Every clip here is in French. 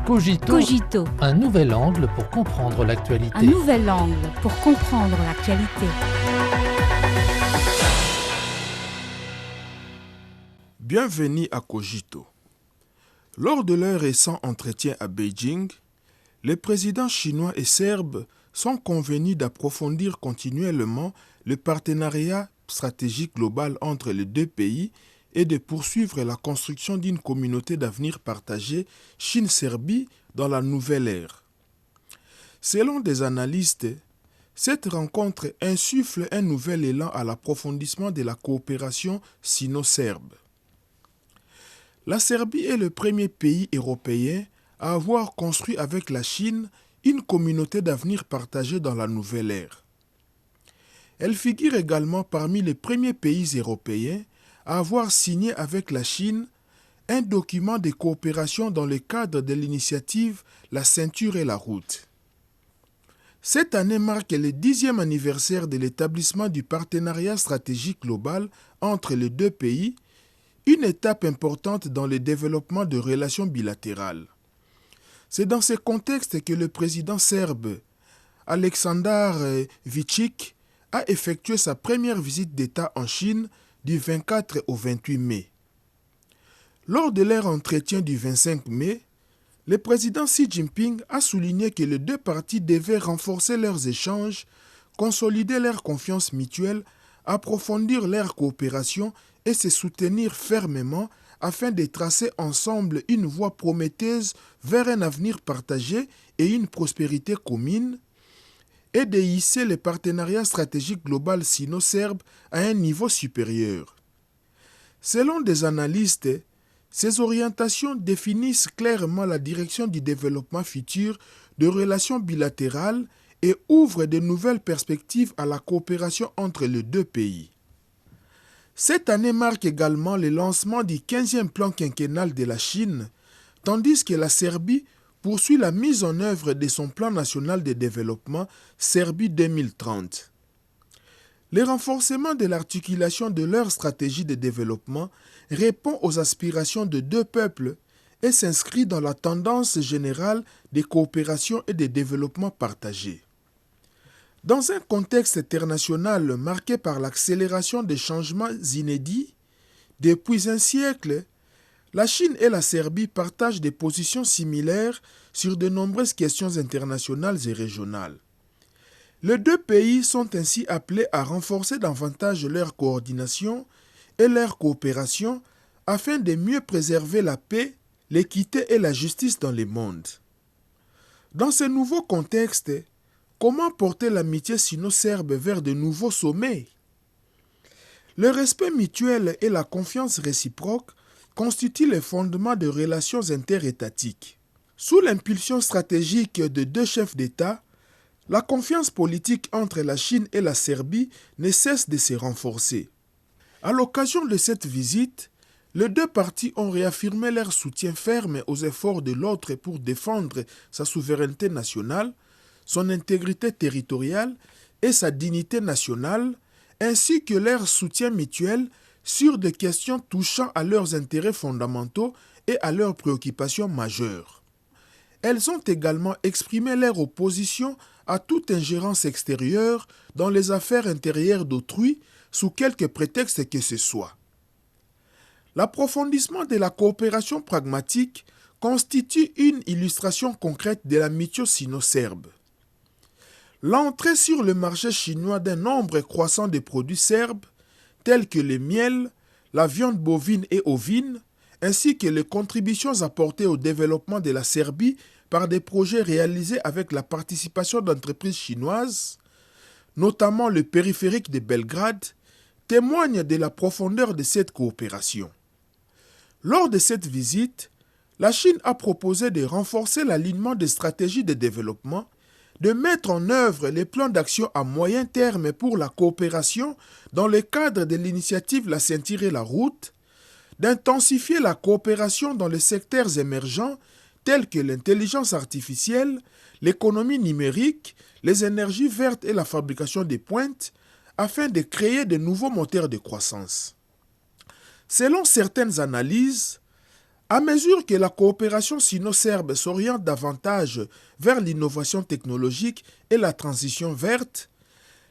Cogito, un nouvel angle pour comprendre l'actualité. un nouvel angle pour comprendre l'actualité. Bienvenue à Cogito. Lors de leur récent entretien à Beijing, les présidents chinois et serbes sont convenus d'approfondir continuellement le partenariat stratégique global entre les deux pays et de poursuivre la construction d'une communauté d'avenir partagée Chine-Serbie dans la nouvelle ère. Selon des analystes, cette rencontre insuffle un nouvel élan à l'approfondissement de la coopération sino-serbe. La Serbie est le premier pays européen à avoir construit avec la Chine une communauté d'avenir partagée dans la nouvelle ère. Elle figure également parmi les premiers pays européens à avoir signé avec la Chine un document de coopération dans le cadre de l'initiative La ceinture et la route. Cette année marque le 10e anniversaire de l'établissement du partenariat stratégique global entre les deux pays, une étape importante dans le développement de relations bilatérales. C'est dans ce contexte que le président serbe Aleksandar Vučić a effectué sa première visite d'État en Chine du 24 au 28 mai. Lors de leur entretien du 25 mai, le président Xi Jinping a souligné que les deux parties devaient renforcer leurs échanges, consolider leur confiance mutuelle, approfondir leur coopération et se soutenir fermement afin de tracer ensemble une voie prometteuse vers un avenir partagé et une prospérité commune, et de hisser le partenariat stratégique global sino-serbe à un niveau supérieur. Selon des analystes, ces orientations définissent clairement la direction du développement futur de relations bilatérales et ouvrent de nouvelles perspectives à la coopération entre les deux pays. Cette année marque également le lancement du 15e plan quinquennal de la Chine, tandis que la Serbie poursuit la mise en œuvre de son plan national de développement Serbie 2030. Le renforcement de l'articulation de leur stratégie de développement répond aux aspirations de deux peuples et s'inscrit dans la tendance générale de coopération et de développement partagé. Dans un contexte international marqué par l'accélération des changements inédits, depuis un siècle, la Chine et la Serbie partagent des positions similaires sur de nombreuses questions internationales et régionales. Les deux pays sont ainsi appelés à renforcer davantage leur coordination et leur coopération afin de mieux préserver la paix, l'équité et la justice dans le monde. Dans ce nouveau contexte, comment porter l'amitié sino-serbe vers de nouveaux sommets? Le respect mutuel et la confiance réciproque constituent les fondements de relations interétatiques. Sous l'impulsion stratégique de deux chefs d'État, la confiance politique entre la Chine et la Serbie ne cesse de se renforcer. À l'occasion de cette visite, les deux parties ont réaffirmé leur soutien ferme aux efforts de l'autre pour défendre sa souveraineté nationale, son intégrité territoriale et sa dignité nationale, ainsi que leur soutien mutuel sur des questions touchant à leurs intérêts fondamentaux et à leurs préoccupations majeures. Elles ont également exprimé leur opposition à toute ingérence extérieure dans les affaires intérieures d'autrui sous quelque prétexte que ce soit. L'approfondissement de la coopération pragmatique constitue une illustration concrète de l'amitié sino-serbe. L'entrée sur le marché chinois d'un nombre croissant de produits serbes, tels que le miel, la viande bovine et ovine, ainsi que les contributions apportées au développement de la Serbie par des projets réalisés avec la participation d'entreprises chinoises, notamment le périphérique de Belgrade, témoignent de la profondeur de cette coopération. Lors de cette visite, la Chine a proposé de renforcer l'alignement des stratégies de développement, de mettre en œuvre les plans d'action à moyen terme pour la coopération dans le cadre de l'initiative La ceinture et la route, d'intensifier la coopération dans les secteurs émergents tels que l'intelligence artificielle, l'économie numérique, les énergies vertes et la fabrication des pointes, afin de créer de nouveaux moteurs de croissance. Selon certaines analyses, À mesure que la coopération sino-serbe s'oriente davantage vers l'innovation technologique et la transition verte,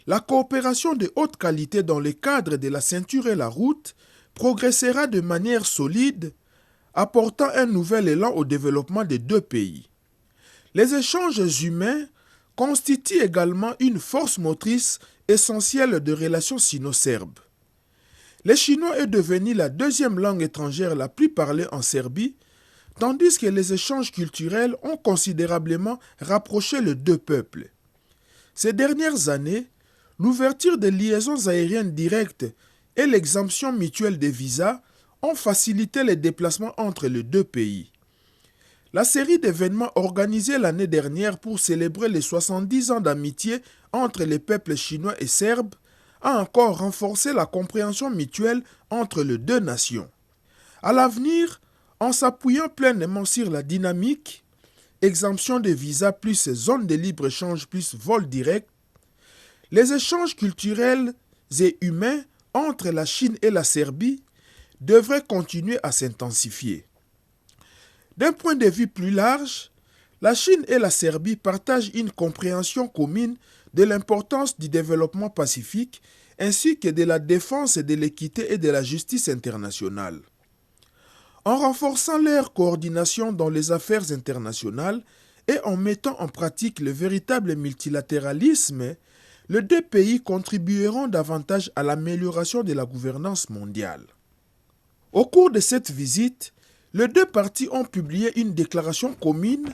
la coopération de haute qualité dans le cadre de la ceinture et la route progressera de manière solide, apportant un nouvel élan au développement des deux pays. Les échanges humains constituent également une force motrice essentielle de relations sino-serbes. Le chinois est devenu la deuxième langue étrangère la plus parlée en Serbie, tandis que les échanges culturels ont considérablement rapproché les deux peuples. Ces dernières années, l'ouverture des liaisons aériennes directes et l'exemption mutuelle des visas ont facilité les déplacements entre les deux pays. La série d'événements organisés l'année dernière pour célébrer les 70 ans d'amitié entre les peuples chinois et serbes a encore renforcé la compréhension mutuelle entre les deux nations. À l'avenir, en s'appuyant pleinement sur la dynamique, exemption de visas plus zone de libre-échange plus vol direct, les échanges culturels et humains entre la Chine et la Serbie devraient continuer à s'intensifier. D'un point de vue plus large, la Chine et la Serbie partagent une compréhension commune de l'importance du développement pacifique ainsi que de la défense de l'équité et de la justice internationale. En renforçant leur coordination dans les affaires internationales et en mettant en pratique le véritable multilatéralisme, les deux pays contribueront davantage à l'amélioration de la gouvernance mondiale. Au cours de cette visite, les deux parties ont publié une déclaration commune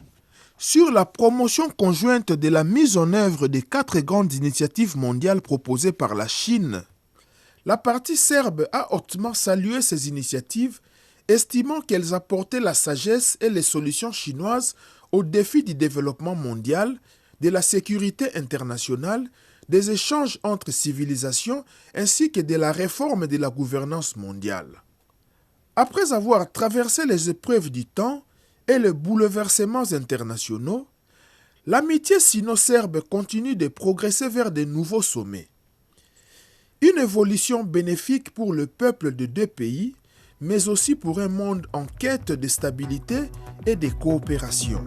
sur la promotion conjointe de la mise en œuvre des 4 grandes initiatives mondiales proposées par la Chine. La partie serbe a hautement salué ces initiatives, estimant qu'elles apportaient la sagesse et les solutions chinoises aux défis du développement mondial, de la sécurité internationale, des échanges entre civilisations ainsi que de la réforme de la gouvernance mondiale. Après avoir traversé les épreuves du temps et les bouleversements internationaux, l'amitié sino-serbe continue de progresser vers de nouveaux sommets. Une évolution bénéfique pour le peuple de deux pays, mais aussi pour un monde en quête de stabilité et de coopération.